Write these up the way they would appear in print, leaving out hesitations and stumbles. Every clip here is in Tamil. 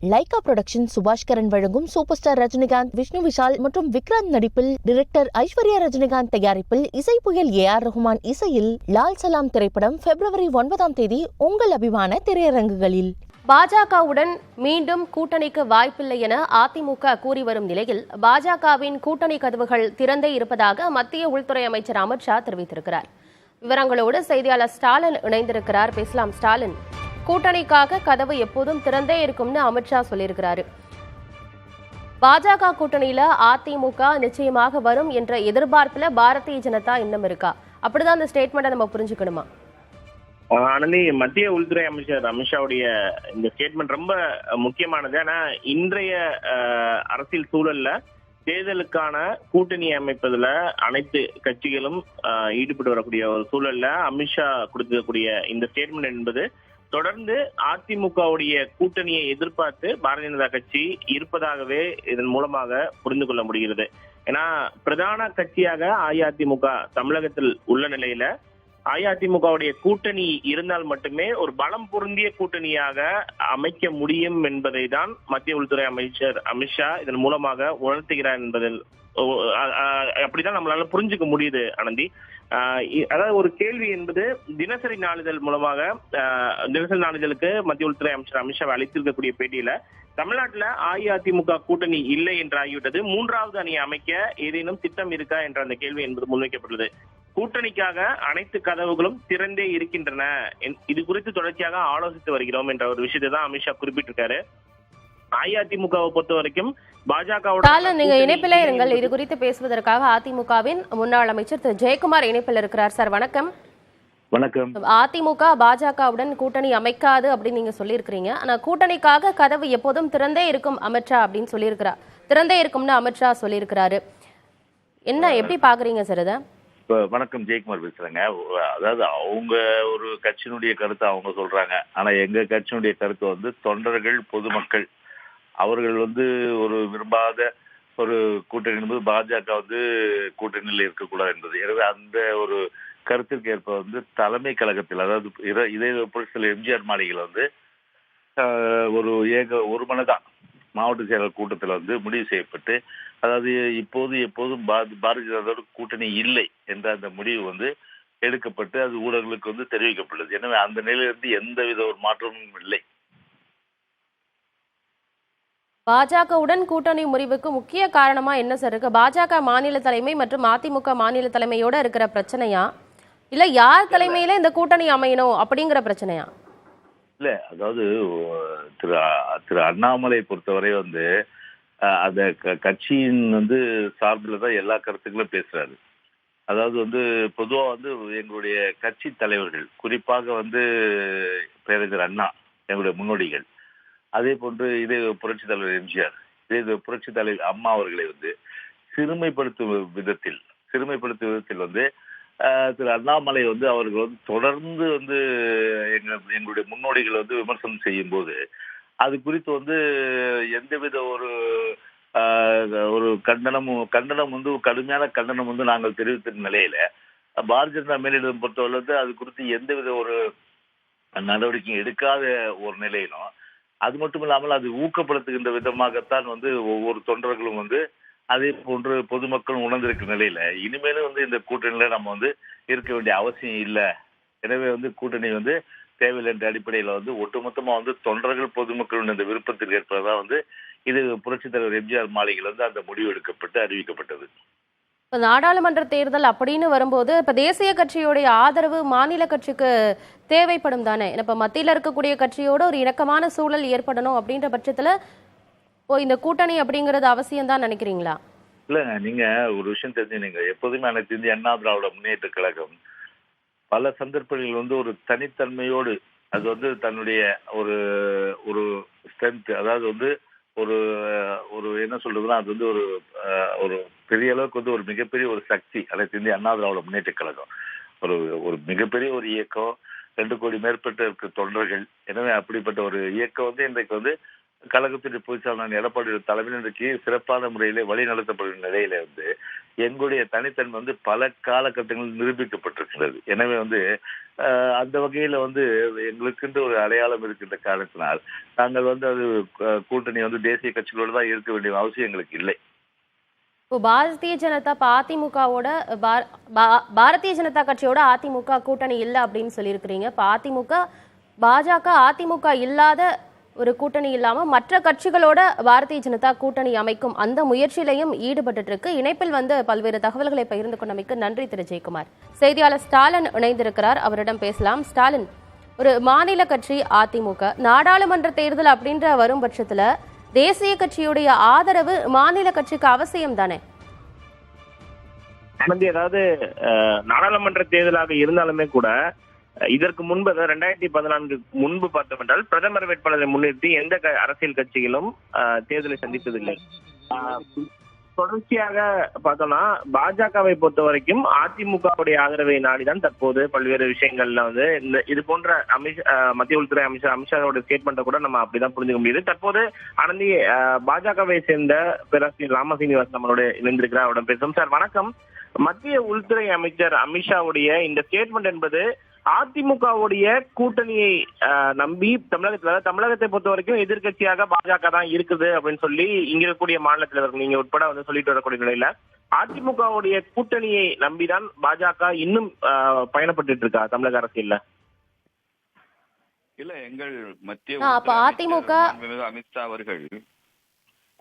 லைகா புரொடக்ஷன் சுபாஷ்கரன் வழங்கும் சூப்பர் ஸ்டார் ரஜினிகாந்த், விஷ்ணு விஷால் மற்றும் விக்ராந்த் நடிப்பில், டைரக்டர் ஐஸ்வர்யா ரஜினிகாந்த் தயாரிப்பில், இசை புயல் AR ரஹ்மான் இசையில் லால் சலாம் திரைப்படம் February 9 உங்கள் அபிமான திரையரங்குகளில். பாஜகவுடன் மீண்டும் கூட்டணிக்கு வாய்ப்பில்லை என அதிமுக கூறி வரும் நிலையில், பாஜகவின் கூட்டணி கதவுகள் திறந்தே இருப்பதாக மத்திய உள்துறை அமைச்சர் அமித்ஷா தெரிவித்திருக்கிறார். விவரங்களோடு செய்தியாளர் ஸ்டாலின் இணைந்திருக்கிறார். பேசலாம் ஸ்டாலின். கூட்டணிக்காக கதவு எப்போதும் திறந்தே இருக்கும்னு அமித்ஷா சொல்லியிருக்கிறாரு. பாஜக கூட்டணியில அதிமுக நிச்சயமாக வரும் என்ற எதிர்பார்ப்புல பாரதிய ஜனதா இன்னும் இருக்கா? அப்படிதான் அந்த ஸ்டேட்மெண்ட்டை நம்ம புரிஞ்சுக்கணுமா? ஆனந்தி, மத்திய உள்துறை அமைச்சர் அமித்ஷாவுடைய இந்த ஸ்டேட்மெண்ட் ரொம்ப முக்கியமானது. ஆனா இன்றைய அரசியல் சூழல்ல தேர்தலுக்கான கூட்டணி அமைப்பதுல அனைத்து கட்சிகளும் ஈடுபட்டு வரக்கூடிய ஒரு சூழல்ல அமித்ஷா கொடுக்கக்கூடிய இந்த ஸ்டேட்மெண்ட் என்பது தொடர்ந்து அதிமுகவுடைய கூட்டணியை எதிர்பார்த்து பாரதிய ஜனதா கட்சி இருப்பதாகவே இதன் மூலமாக புரிந்து கொள்ள முடிகிறது. ஏன்னா பிரதான கட்சியாக அஇஅதிமுக தமிழகத்தில் உள்ள நிலையில அஇஅதிமுகவுடைய கூட்டணி இருந்தால் மட்டுமே ஒரு பலம் பொருந்திய கூட்டணியாக அமைக்க முடியும் என்பதை தான் மத்திய உள்துறை அமைச்சர் அமித்ஷா இதன் மூலமாக உணர்த்துகிறார் என்பதில் அப்படிதான் நம்மளால புரிஞ்சுக்க முடியுது ஆனந்தி. அதாவது ஒரு கேள்வி என்பது தினசரி நாளிதழ் மூலமாக தினசரி நாளிதழுக்கு மத்திய உள்துறை அமைச்சர் அமித்ஷா அளித்திருக்கக்கூடிய பேட்டியில தமிழ்நாட்டில் அஇஅதிமுக கூட்டணி இல்லை என்று ஆகிவிட்டது, மூன்றாவது அணியை அமைக்க ஏதேனும் திட்டம் இருக்கா என்ற அந்த கேள்வி என்பது முன்வைக்கப்பட்டுள்ளது. கூட்டணிக்காக அனைத்து கதவுகளும் திறந்தே இருக்கின்றன, இது குறித்து தொடர்ச்சியாக ஆலோசித்து வருகிறோம் என்ற ஒரு விஷயத்தை தான் அமித்ஷா குறிப்பிட்டிருக்காரு. அஇஅதிமுகவை பொறுத்த வரைக்கும் பாஜக நீங்க இணைப்பில இருங்கள். இது குறித்து பேசுவதற்காக அதிமுகவின் முன்னாள் அமைச்சர் திரு ஜெயக்குமார் இணைப்பில் இருக்கிறார். சார் வணக்கம். வணக்கம். அதிமுக பாஜகவுடன் கூட்டணி அமைக்காது அப்படின்னு நீங்க சொல்லியிருக்கிறீங்க. ஆனா கூட்டணிக்காக கதவு எப்போதும் திறந்தே இருக்கும் அமித்ஷா அப்படின்னு சொல்லியிருக்கிறார். திறந்தே இருக்கும்னு அமித்ஷா சொல்லியிருக்கிறாரு. என்ன எப்படி பாக்குறீங்க சார் இதை? வணக்கம், ஜெயக்குமார் பேசுறேங்க. அதாவது அவங்க ஒரு கட்சியினுடைய கருத்தை அவங்க சொல்றாங்க. ஆனா எங்க கட்சியினுடைய கருத்து வந்து தொண்டர்கள், பொதுமக்கள் அவர்கள் வந்து ஒரு விரும்பாத ஒரு கூட்டணி என்பது பாஜக வந்து கூட்டணியில் இருக்கக்கூடாது என்பது. எனவே அந்த ஒரு கருத்திற்கு ஏற்ப வந்து தலைமை கழகத்தில், அதாவது இதே புரட்சித்தலைவர் எம்ஜிஆர் மாளிகையில் வந்து ஒரு மனதான் மாவட்ட செயலர் கூட்டத்தில் வந்து முடிவு செய்யப்பட்டு, அதாவது எப்போதும் பாரதிய ஜனதாவோட கூட்டணி இல்லை என்ற அந்த முடிவு வந்து எடுக்கப்பட்டு அது ஊடகங்களுக்கு வந்து தெரிவிக்கப்பட்டது. எனவே அந்த நிலையிலிருந்து எந்தவித ஒரு மாற்றமும் இல்லை. பாஜகவுடன் கூட்டணி முறிவுக்கு முக்கிய காரணமா என்ன சார் இருக்கு? பாஜக மாநில தலைமை மற்றும் அதிமுக மாநில தலைமையோட இருக்கிற பிரச்சனையா, இல்ல யார் தலைமையில இந்த கூட்டணி அமையணும் அப்படிங்கிற பிரச்சனையா? இல்ல, அதாவது திரு அண்ணாமலை பொறுத்தவரை வந்து அந்த கட்சியின் வந்து சார்பில் தான் எல்லா கருத்துக்களும் பேசுறாரு. அதாவது வந்து பொதுவா வந்து எங்களுடைய கட்சி தலைவர்கள், குறிப்பாக வந்து பேரறிஞர் அண்ணா எங்களுடைய முன்னோடிகள், அதே போன்று இதே புரட்சி தலைவர் எம்ஜிஆர், இதே புரட்சி தலைவர் அம்மா அவர்களை வந்து சிறுமைப்படுத்தும் விதத்தில் வந்து திரு அண்ணாமலை வந்து அவர்கள் வந்து தொடர்ந்து வந்து எங்களுடைய முன்னோடிகளை வந்து விமர்சனம் செய்யும் போது அது குறித்து வந்து எந்தவித ஒரு கண்டனம் வந்து கடுமையான கண்டனம் வந்து நாங்கள் தெரிவித்த நிலையில பாரதிய ஜனதா மேலிடம் பொறுத்தவரை வந்து அது குறித்து எந்தவித ஒரு நடவடிக்கையும் எடுக்காத ஒரு நிலையிலும், அது மட்டும் இல்லாமல் அது ஊக்கப்படுத்துகின்ற விதமாகத்தான் வந்து ஒவ்வொரு தொண்டர்களும் வந்து அதே போன்று பொதுமக்களும் உணர்ந்திருக்கிற நிலையில இனிமேலும் வந்து இந்த கூட்டணியில நம்ம வந்து இருக்க வேண்டிய அவசியம் இல்லை. எனவே வந்து கூட்டணி வந்து தேவையில்லை என்ற அடிப்படையில் வந்து ஒட்டுமொத்தமா வந்து தொண்டர்கள் பொதுமக்களுடைய இந்த விருப்பத்திற்கு ஏற்பதா வந்து இது புரட்சித் தலைவர் எம்ஜிஆர் மாளிகையில் வந்து அந்த முடிவு எடுக்கப்பட்டு அறிவிக்கப்பட்டது. இப்ப நாடாளுமன்ற தேர்தல் அப்படின்னு வரும்போது இப்ப தேசிய கட்சியுடைய ஆதரவு மாநில கட்சிக்கு தேவைப்படும் தானே? இப்ப மத்தியில இருக்கக்கூடிய கட்சியோட ஒரு இணக்கமான சூழல் ஏற்படணும் அப்படின்ற பட்சத்துல இந்த கூட்டணி அப்படிங்கறது அவசியம் தான் நினைக்கிறீங்களா? இல்லங்க, நீங்க ஒரு விஷயம் தெரிஞ்சுங்க, எப்போதுமே அனைத்து இந்திய அண்ணா திராவிட முன்னேற்ற கழகம் பல சந்தர்ப்பங்கள் வந்து ஒரு தனித்தன்மையோடு அது வந்து தன்னுடைய ஒரு ஸ்ட்ரென்த், அதாவது வந்து ஒரு என்ன சொல்றதுன்னா அது வந்து ஒரு பெரிய அளவுக்கு வந்து ஒரு மிகப்பெரிய ஒரு சக்தி அனைத்து இந்திய அண்ணா திராவிட முன்னேற்ற கழகம் ஒரு மிகப்பெரிய ஒரு இயக்கம், 2 கோடி மேற்பட்ட இருக்க தொண்டர்கள். எனவே அப்படிப்பட்ட ஒரு இயக்கம் வந்து இன்றைக்கு வந்து கழகத்தினுடைய பொதுச்செயலாளர் எடப்பாடி தலைமையில் இன்றைக்கு சிறப்பான முறையிலே வழி நடத்தப்படும் நிலையில வந்து எங்களுடைய தனித்தன்மை வந்து பல காலகட்டங்களில் நிரூபிக்கப்பட்டிருக்கிறது. எனவே அந்த வகையில எங்களுக்குன்ற ஒரு அடையாளம் இருக்கின்ற காரணத்தினால் நாங்கள் அது கூட்டணி தேசிய கட்சிகளோடு தான் இருக்க வேண்டிய அவசியம் எங்களுக்கு இல்லை. இப்போ பாரதிய ஜனதா அதிமுகவோட பாரதிய ஜனதா கட்சியோட அதிமுக கூட்டணி இல்லை அப்படின்னு சொல்லியிருக்கிறீங்க. இப்போ அதிமுக பாஜக அதிமுக இல்லாத ஒரு கூட்டணி இல்லாம மற்ற கட்சிகளோட பாரதிய ஜனதா கூட்டணி அமைக்கும் அந்த முயற்சியிலையும் ஈடுபட்டு இருக்கு. இணைப்பில் பல்வேறு தகவல்களை பகிர்ந்து கொண்டமைக்கு நன்றி திரு ஜெயக்குமார். செய்தியாளர் ஸ்டாலின் இணைந்திருக்கிறார், அவரிடம் பேசலாம். ஸ்டாலின், ஒரு மாநில கட்சி அதிமுக நாடாளுமன்ற தேர்தல் அப்படின்ற வரும் பட்சத்துல தேசிய கட்சியுடைய ஆதரவு மாநில கட்சிக்கு அவசியம் தானே? அதாவது நாடாளுமன்ற தேர்தலாக இருந்தாலுமே கூட இதற்கு முன்பு 2014 முன்பு பார்த்தோம் என்றால் பிரதமர் வேட்பாளரை முன்னிறுத்தி எந்த அரசியல் கட்சிகளும் தேர்தலை சந்தித்ததில்லை. தொடர்ச்சியாக பார்த்தோம்னா பாஜகவை பொறுத்த வரைக்கும் அதிமுகவுடைய ஆதரவை நாடிதான் தற்போது பல்வேறு விஷயங்கள்ல இது போன்ற மத்திய உள்துறை அமைச்சர் அமித்ஷாவோட ஸ்டேட்மெண்ட்டை கூட நம்ம அப்படிதான் புரிஞ்சுக்க முடியுது. தற்போது ஆனந்தி பாஜகவை சேர்ந்த பேராசிரியர் ராமசீனிவாசன் நம்மளோட இணைந்திருக்கிறார், அவரிடம் பேசும். சார் வணக்கம். மத்திய உள்துறை அமைச்சர் அமித்ஷாவுடைய இந்த ஸ்டேட்மெண்ட் என்பது அதிமுகவுடைய கூட்டணியை நம்பி தமிழகத்தை பொறுத்த வரைக்கும் எதிர்கட்சியாக பாஜக தான் இருக்குது அப்படின்னு சொல்லி இங்க இருக்கக்கூடிய மாநில தலைவர்கள் நீங்க உட்பட சொல்லிட்டு வரக்கூடிய நிலையில அதிமுகவுடைய கூட்டணியை நம்பிதான் பாஜக இன்னும் பயணப்பட்டு இருக்கா தமிழக அரசியல்ல? இல்ல, எங்கள் மத்திய அதிமுக அமித்ஷா அவர்கள்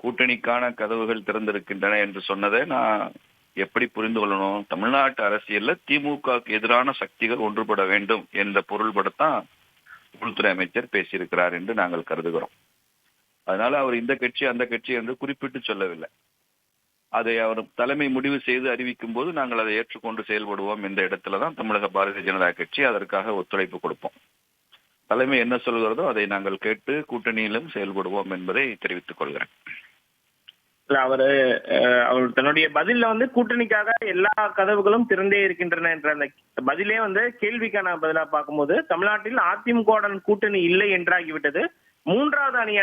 கூட்டணிக்கான கதவுகள் திறந்திருக்கின்றன என்று சொன்னதை நான் எப்படி புரிந்து கொள்ளணும்? தமிழ்நாட்டு அரசியல்ல திமுகவுக்கு எதிரான சக்திகள் ஒன்றுபட வேண்டும் என்ற பொருள்படத்தான் உள்துறை அமைச்சர் பேசியிருக்கிறார் என்று நாங்கள் கருதுகிறோம். அதனால அவர் இந்த கட்சி அந்த கட்சி என்று குறிப்பிட்டு சொல்லவில்லை. அதை அவர் தலைமை முடிவு செய்து அறிவிக்கும் போது நாங்கள் அதை ஏற்றுக்கொண்டு செயல்படுவோம். இந்த இடத்துலதான் தமிழக பாரதிய ஜனதா கட்சி அதற்காக ஒத்துழைப்பு கொடுப்போம். தலைமை என்ன சொல்கிறதோ அதை நாங்கள் கேட்டு கூட்டணியிலும் செயல்படுவோம் என்பதை தெரிவித்துக் கொள்கிறேன். அவர் தன்னுடைய பதில கூட்டணிக்காக எல்லா கதவுகளும் திறந்தே இருக்கின்றன என்ற அந்த பதிலே கேள்விக்கான பதிலா பார்க்கும்போது தமிழ்நாட்டில் அதிமுகவுடன் கூட்டணி இல்லை என்றாகிவிட்டது, மூன்றாவது அணி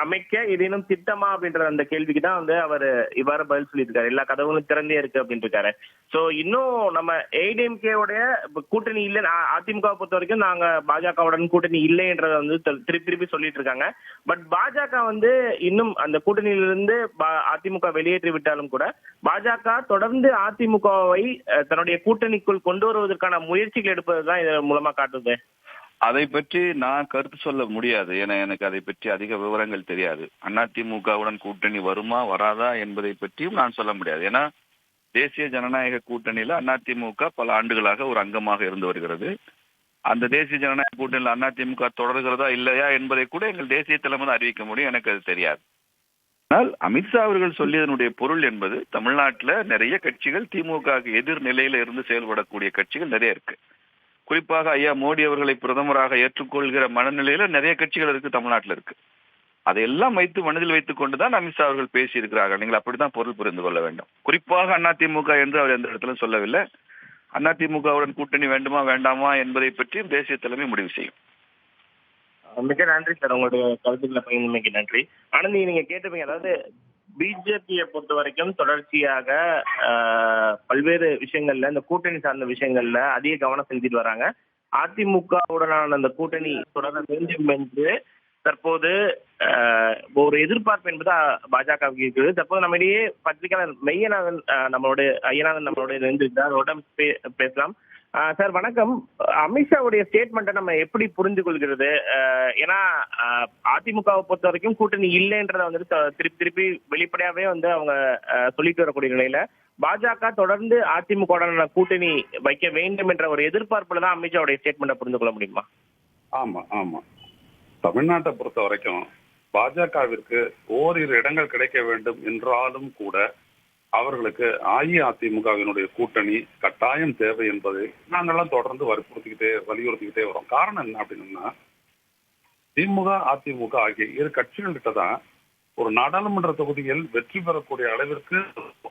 அமைக்க ஏதேனும் திட்டமா அப்படின்ற அந்த கேள்விக்கு தான் அவர் இவ்வாறு பதில் சொல்லியிருக்காரு. எல்லா கதவுகளும் திறந்தே இருக்கு அப்படின்னு இருக்காரு. சோ இன்னும் நம்ம ஏடிஎம்கேவுடைய கூட்டணி இல்லை, அதிமுக பொறுத்த வரைக்கும் நாங்க பாஜகவுடன் கூட்டணி இல்லைன்றத திருப்பி சொல்லிட்டு இருக்காங்க. பட் பாஜக இன்னும் அந்த கூட்டணியிலிருந்து அதிமுக வெளியேற்றி விட்டாலும் கூட பாஜக தொடர்ந்து அதிமுகவை தன்னுடைய கூட்டணிக்குள் கொண்டு வருவதற்கான முயற்சிகள் எடுப்பதுதான் இதன் மூலமா காட்டுது. அதை பற்றி நான் கருத்து சொல்ல முடியாது. ஏன்னா எனக்கு அதை பற்றி அதிக விவரங்கள் தெரியாது. அதிமுகவுடன் கூட்டணி வருமா வராதா என்பதை பற்றியும் நான் சொல்ல முடியாது. ஏன்னா தேசிய ஜனநாயக கூட்டணியில அதிமுக பல ஆண்டுகளாக ஒரு அங்கமாக இருந்து வருகிறது. அந்த தேசிய ஜனநாயக கூட்டணியில் அதிமுக தொடர்கிறதா இல்லையா என்பதை கூட எங்கள் தேசிய தலைமை அறிவிக்க முடியும். எனக்கு அது தெரியாது. ஆனால் அமித்ஷா அவர்கள் சொல்லியதனுடைய பொருள் என்பது தமிழ்நாட்டில் நிறைய கட்சிகள் திமுக எதிர் நிலையில இருந்து செயல்படக்கூடிய கட்சிகள் நிறைய இருக்கு. குறிப்பாக ஐயா மோடி அவர்களை பிரதமராக ஏற்றுக்கொள்கிற மனநிலையில நிறைய கட்சிகள் இருக்கு, தமிழ்நாட்டில் இருக்கு. அதையெல்லாம் மனதில் வைத்துக் கொண்டுதான் அமித்ஷா அவர்கள் பேசியிருக்கிறார்கள். நீங்கள் அப்படித்தான் பொருள் புரிந்து கொள்ள வேண்டும். குறிப்பாக அதிமுக என்று அவர் எந்த இடத்துல சொல்லவில்லை. அதிமுகவுடன் கூட்டணி வேண்டுமா வேண்டாமா என்பதை பற்றி தேசிய தலைமை முடிவு செய்யும். மிக நன்றி சார், உங்களுடைய கருத்துக்களை பகிர்ந்தமைக்கு நன்றி. ஆனந்தி, நீங்க கேட்டிருப்பீங்க, அதாவது பிஜேபியை பொறுத்த வரைக்கும் தொடர்ச்சியாக பல்வேறு விஷயங்கள்ல இந்த கூட்டணி சார்ந்த விஷயங்கள்ல அதிக கவனம் செலுத்திட்டு வராங்க. அதிமுகவுடனான அந்த கூட்டணி தொடர வேண்டும் என்று தற்போது ஒரு எதிர்பார்ப்பு என்பது பாஜகவுக்கு இருக்குது. தற்போது நம்மிடையே பத்திரிகையாளர் மெய்யநாதன் நம்மளோட இருந்திருக்கிறார், அவரிடம் பேசலாம். சார் வணக்கம். அமித்ஷாவுடைய ஸ்டேட்மெண்ட்டை நம்ம எப்படி புரிந்து கொள்கிறது? ஏன்னா அதிமுகவை பொறுத்த வரைக்கும் கூட்டணி இல்லைன்றத திருப்பி வெளிப்படையாவே அவங்க சொல்லிட்டு வரக்கூடிய நிலையில பாஜக தொடர்ந்து அதிமுகவுடன் கூட்டணி வைக்க வேண்டும் என்ற ஒரு எதிர்பார்ப்புல தான் அமித்ஷாவுடைய ஸ்டேட்மெண்ட்டை புரிந்து கொள்ள முடியுமா? ஆமா, தமிழ்நாட்டை பொறுத்த வரைக்கும் பாஜகவிற்கு ஓரிரு இடங்கள் கிடைக்க வேண்டும் என்றாலும் கூட அவர்களுக்கு அஇஅதிமுகவினுடைய கூட்டணி கட்டாயம் தேவை என்பதை நாங்கள்லாம் தொடர்ந்து வலியுறுத்திக்கிட்டே வரோம். காரணம் என்ன அப்படின்னா, திமுக அதிமுக ஆகிய இரு கட்சிகள்கிட்ட தான் ஒரு நாடாளுமன்ற தொகுதியில் வெற்றி பெறக்கூடிய அளவிற்கு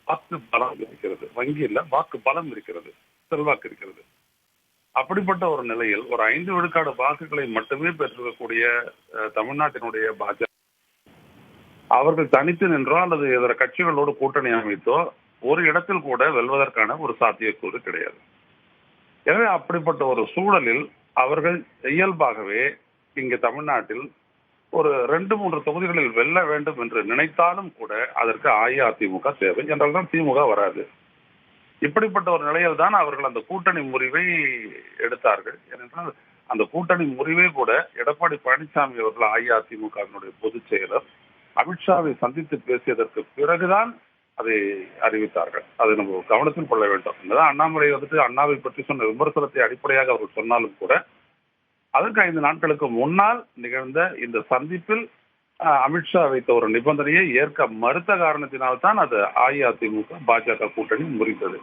வாக்கு பலம் இருக்கிறது. வங்கியில் வாக்கு பலம் இருக்கிறது, செல்வாக்கு இருக்கிறது. அப்படிப்பட்ட ஒரு நிலையில் ஒரு 5 விழுக்காடு வாக்குகளை மட்டுமே பெற்றிருக்கக்கூடிய தமிழ்நாட்டினுடைய பாஜக அவர்கள் தனித்து நின்றோ அல்லது இதர கட்சிகளோடு கூட்டணி அமைத்தோ ஒரு இடத்தில் கூட வெல்வதற்கான ஒரு சாத்தியக்கூறு கிடையாது. எனவே அப்படிப்பட்ட ஒரு சூழலில் அவர்கள் இயல்பாகவே இங்கு தமிழ்நாட்டில் ஒரு 2-3 தொகுதிகளில் வெல்ல வேண்டும் என்று நினைத்தாலும் கூட அதற்கு அஇஅதிமுக தேவை, என்றால் தான் திமுக வராது. இப்படிப்பட்ட ஒரு நிலையில் தான் அவர்கள் அந்த கூட்டணி முறிவை எடுத்தார்கள். ஏனென்றால் அந்த கூட்டணி முறிவை கூட எடப்பாடி பழனிசாமி அவர்கள் அஇஅதிமுகவினுடைய பொதுச் செயலர் அமித்ஷாவை சந்தித்து பேசியதற்கு பிறகுதான் அதை அறிவித்தார்கள். அதை நம்ம கவனத்தில் கொள்ள வேண்டும். என்னதான் அண்ணாமலை அண்ணாவை பற்றி சொன்ன விமர்சனத்தை அடிப்படையாக அவர்கள் சொன்னாலும் கூட அதற்கு 5 நாட்களுக்கு முன்னால் நிகழ்ந்த இந்த சந்திப்பில் அமித்ஷா வைத்த ஒரு நிபந்தனையை ஏற்க மறுத்த காரணத்தினால்தான் அது அஇஅதிமுக பாஜக கூட்டணி முறிந்தது.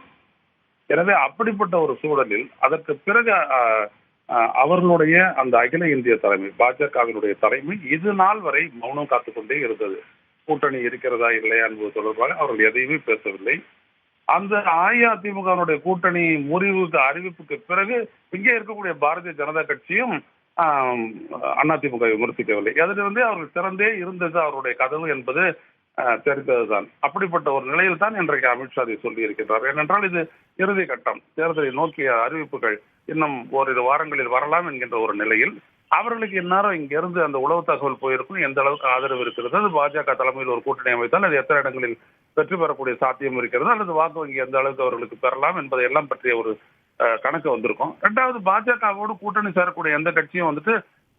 எனவே அப்படிப்பட்ட ஒரு சூழலில் அதற்கு பிறகு அவர்களுடைய அந்த அகில இந்திய தலைமை, பாஜகவினுடைய தலைமை இது நாள் வரை மௌனம் காத்துக்கொண்டே இருந்தது. கூட்டணி இருக்கிறதா இல்லையா என்பது தொடர்பாக அவர்கள் எதையுமே பேசவில்லை. அந்த அஇஅதிமுகவினுடைய கூட்டணி முறிவுக்கு அறிவிப்புக்கு பிறகு இங்கே இருக்கக்கூடிய பாரதிய ஜனதா கட்சியும் அதிமுக விமர்சிக்கவில்லை. அதிலிருந்தே அவர்கள் திறந்தே இருந்தது அவருடைய கதவு என்பது தெரிந்ததுதான். அப்படிப்பட்ட ஒரு நிலையில் தான் இன்றைக்கு அமித்ஷா சொல்லி இருக்கின்றார். ஏனென்றால் இது இறுதி கட்டம், தேர்தலை நோக்கிய அறிவிப்புகள் இன்னும் ஓரிரு வாரங்களில் வரலாம் என்கின்ற ஒரு நிலையில் அவர்களுக்கு இந்நேரம் இங்கிருந்து அந்த உளவு தகவல் போயிருக்கும், எந்த அளவுக்கு ஆதரவு இருக்கிறது, அது பாஜக தலைமையில் ஒரு கூட்டணி அமைத்தால் அது எத்தனை இடங்களில் வெற்றி பெறக்கூடிய சாத்தியம் இருக்கிறது, அல்லது வாக்கு வங்கி எந்த அளவுக்கு அவர்களுக்கு பெறலாம் என்பதை எல்லாம் பற்றிய ஒரு கணக்கு வந்திருக்கும். 2வது, பாஜகவோடு கூட்டணி சேரக்கூடிய எந்த கட்சியும்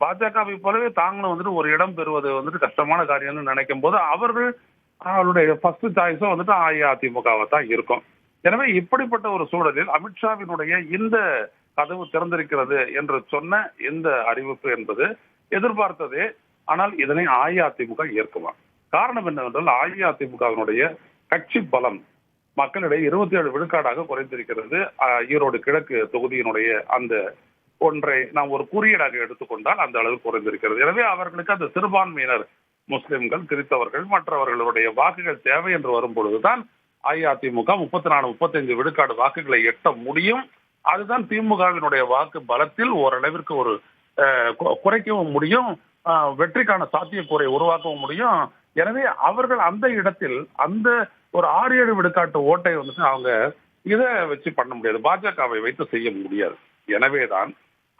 பாஜகவை போலவே தாங்களும் ஒரு இடம் பெறுவது கஷ்டமான காரியம்னு நினைக்கும் போது அவருடைய ஃபர்ஸ்ட் சாய்ஸும் அஇஅதிமுகவை தான் இருக்கும். எனவே இப்படிப்பட்ட ஒரு சூழலில் அமித்ஷாவினுடைய இந்த கதவு திறந்திருக்கிறது என்று சொன்ன இந்த அறிவிப்பு என்பது எதிர்பார்த்ததே. ஆனால் இதனை அஇஅதிமுக ஏற்குமா? காரணம் என்னவென்றால் அஇஅதிமுகவினுடைய கட்சி பலம் மக்களிடையே 27 விழுக்காடாக குறைந்திருக்கிறது. ஈரோடு கிழக்கு தொகுதியினுடைய அந்த ஒன்றை நாம் ஒரு குறியீடாக எடுத்துக்கொண்டால் அந்த அளவு குறைந்திருக்கிறது. எனவே அவர்களுக்கு அந்த சிறுபான்மையினர், முஸ்லிம்கள், கிறிஸ்தவர்கள், மற்றவர்களுடைய வாக்குகள் தேவை என்று வரும்பொழுதுதான் அஇஅதிமுக 34-35 விழுக்காடு வாக்குகளை எட்ட முடியும். அதுதான் திமுகவினுடைய வாக்கு பலத்தில் ஓரளவிற்கு ஒரு குறைக்கவும் முடியும், வெற்றிக்கான சாத்தியக்கூறை உருவாக்கவும் முடியும். எனவே அவர்கள் அந்த இடத்தில் அந்த ஒரு 6-7 விழுக்காட்டு ஓட்டை அவங்க இதை வச்சு பண்ண முடியாது, பாஜகவை வைத்து செய்ய முடியாது. எனவேதான்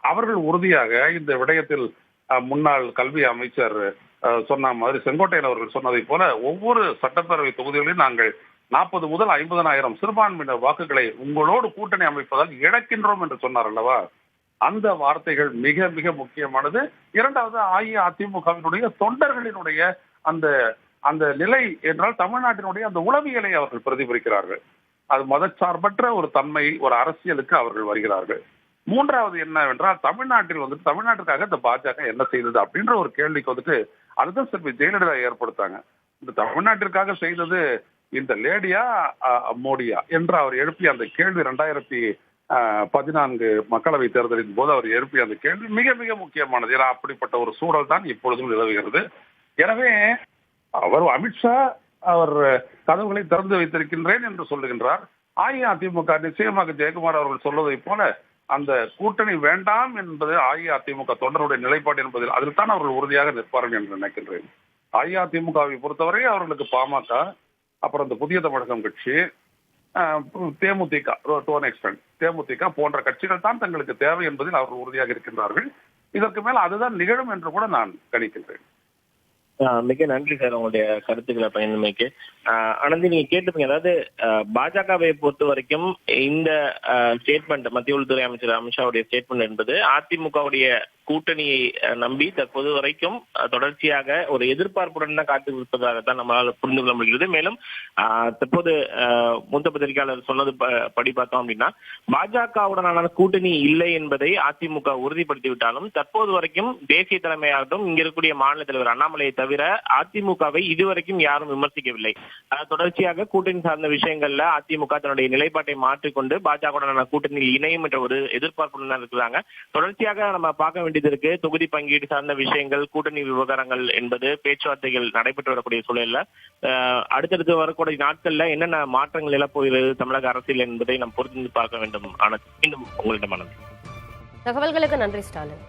அவர்கள் உறுதியாக இந்த விடயத்தில் முன்னாள் கல்வி அமைச்சர் சொன்ன மாதிரி செங்கோட்டையன் அவர்கள் சொன்னதை போல ஒவ்வொரு சட்டப்பேரவை தொகுதிகளிலும் நாங்கள் 40 முதல் 50,000 சிறுபான்மையினர் வாக்குகளை உங்களோடு கூட்டணி அமைப்பதால் இழக்கின்றோம் என்று சொன்னார் அல்லவா? அந்த வார்த்தைகள் மிக மிக முக்கியமானது. 2வது, அஇஅதிமுகவினுடைய தொண்டர்களினுடைய அந்த அந்த நிலை என்றால் தமிழ்நாட்டினுடைய அந்த உளவியலை அவர்கள் பிரதிபலிக்கிறார்கள். அது மதச்சார்பற்ற ஒரு தன்மை, ஒரு அரசியலுக்கு அவர்கள் வருகிறார்கள். 3வது என்னவென்றால் தமிழ்நாட்டில் தமிழ்நாட்டுக்காக இந்த பாஜக என்ன செய்தது அப்படின்ற ஒரு கேள்விக்கு அதுதான் செல்வி ஜெயலலிதா ஏற்படுத்தாங்க. இந்த தமிழ்நாட்டிற்காக செய்தது இந்த லேடியா மோடியா என்று அவர் எழுப்பிய அந்த கேள்வி 2014 மக்களவை தேர்தலின் போது அவர் எழுப்பிய அந்த கேள்வி மிக மிக முக்கியமானது. ஏன்னா அப்படிப்பட்ட ஒரு சூழல் தான் இப்பொழுதும் நிலவுகிறது. எனவே அமித்ஷா அவர் கதவுகளை திறந்து வைத்திருக்கின்றேன் என்று சொல்லுகின்றார். அஇஅதிமுக நிச்சயமாக ஜெயக்குமார் அவர்கள் சொல்வதை போல அந்த கூட்டணி வேண்டாம் என்பது அஇஅதிமுக தொண்டருடைய நிலைப்பாடு என்பதில் அதில் தான் அவர்கள் உறுதியாக நிற்பார்கள் என்று நினைக்கின்றேன். அஇஅதிமுகவை பொறுத்தவரை அவர்களுக்கு பாமக, அப்புறம் இந்த புதிய தமிழகம் கட்சி, தேமுதிக தேமுதிக போன்ற கட்சிகள் தான் தங்களுக்கு தேவை என்பதில் அவர்கள் உறுதியாக இருக்கின்றார்கள். இதற்கு மேல் அதுதான் நிகழும் என்று கூட நான் கணிக்கின்றேன். மிக நன்றி சார் உங்களுடைய கருத்துக்களை பயனுமைக்கு. ஆனந்தி, நீங்க கேட்டுப்பீங்க, அதாவது பாஜகவை பொறுத்த வரைக்கும் இந்த ஸ்டேட்மெண்ட், மத்திய உள்துறை அமைச்சர் அமித்ஷாவுடைய ஸ்டேட்மெண்ட் என்பது அதிமுகவுடைய கூட்டணியை நம்பி தற்போது வரைக்கும் தொடர்ச்சியாக ஒரு எதிர்பார்ப்புடன் தான் காத்திருப்பதாகத்தான் நம்மளால் புரிந்து கொள்ள முடிகிறது. மேலும் தற்போது மூத்த பத்திரிகையாளர் சொன்னது படி பார்த்தோம் அப்படின்னா பாஜகவுடனான கூட்டணி இல்லை என்பதை அதிமுக உறுதிப்படுத்திவிட்டாலும் தற்போது வரைக்கும் தேசிய தலைமையாகட்டும் இங்க இருக்கக்கூடிய மாநில தலைவர் அண்ணாமலையை தவிர அதிமுகவை இதுவரைக்கும் யாரும் விமர்சிக்கவில்லை. தொடர்ச்சியாக கூட்டணி சார்ந்த விஷயங்கள்ல அதிமுக தன்னுடைய நிலைப்பாட்டை மாற்றிக்கொண்டு பாஜகவுடனான கூட்டணியில் இணையும் என்ற ஒரு எதிர்பார்ப்புடன் தான் இருக்கிறாங்க. தொடர்ச்சியாக நம்ம பார்க்க வேண்டியது இருக்கு. தொகுதி பங்கீடு சார்ந்த விஷயங்கள், கூட்டணி விவகாரங்கள் என்பது பேச்சுவார்த்தைகள் நடைபெற்று வரக்கூடிய சூழல்ல அடுத்தடுத்து வரக்கூடிய நாட்கள்ல என்னென்ன மாற்றங்கள் எழப்போகிறது தமிழக அரசியல் என்பதை நாம் பொறுத்து பார்க்க வேண்டும். ஆனால் மீண்டும் உங்களிடம் தகவல்களுக்கு நன்றி ஸ்டாலின்.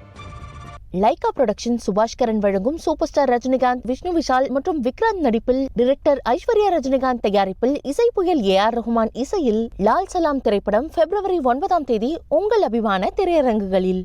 லைகா புரொடக்ஷன் சுபாஷ்கரன் வழங்கும் சூப்பர் ஸ்டார் ரஜினிகாந்த், விஷ்ணு விஷால் மற்றும் விக்ராந்த் நடிப்பில் டைரக்டர் ஐஸ்வர்யா ரஜினிகாந்த் தயாரிப்பில் இசை புயல் ஏஆர் ரஹ்மான் இசையில் லால் சலாம் திரைப்படம் February 9 உங்கள் அபிமான திரையரங்குகளில்.